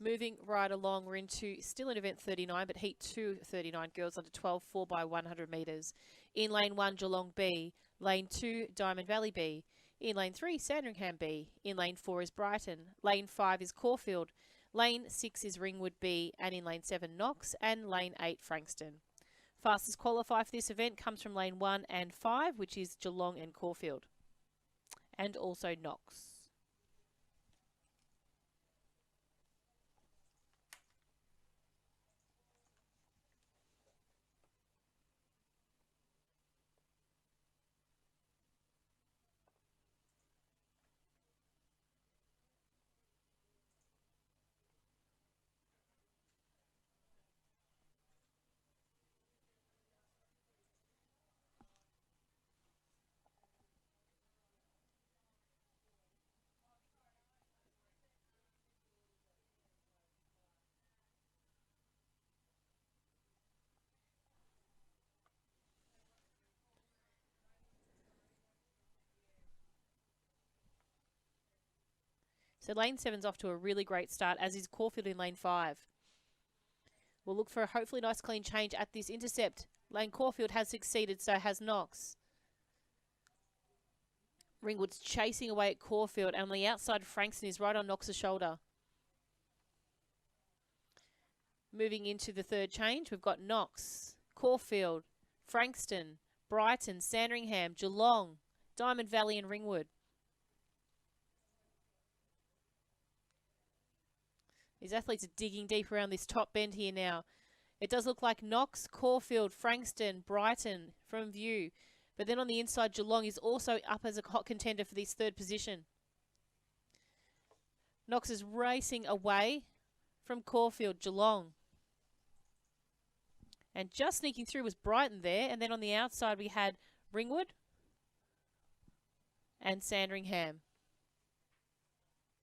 Moving right along, we're still in event 39, but heat 2 39, girls under 12, 4 by 100 metres. In lane 1, Geelong B. Lane 2, Diamond Valley B. In lane 3, Sandringham B. In lane 4 is Brighton. Lane 5 is Caulfield. Lane 6 is Ringwood B. And in lane 7, Knox. And lane 8, Frankston. Fastest qualifier for this event comes from lane 1 and 5, which is Geelong and Caulfield. And also Knox. So lane 7's off to a really great start, as is Caulfield in lane 5. We'll look for a hopefully nice clean change at this intercept. Lane Caulfield has succeeded, so has Knox. Ringwood's chasing away at Caulfield, and on the outside, Frankston is right on Knox's shoulder. Moving into the third change, we've got Knox, Caulfield, Frankston, Brighton, Sandringham, Geelong, Diamond Valley and Ringwood. These athletes are digging deep around this top bend here now. It does look like Knox, Caulfield, Frankston, Brighton from view. But then on the inside, Geelong is also up as a hot contender for this third position. Knox is racing away from Caulfield, Geelong. And just sneaking through was Brighton there. And then on the outside, we had Ringwood and Sandringham.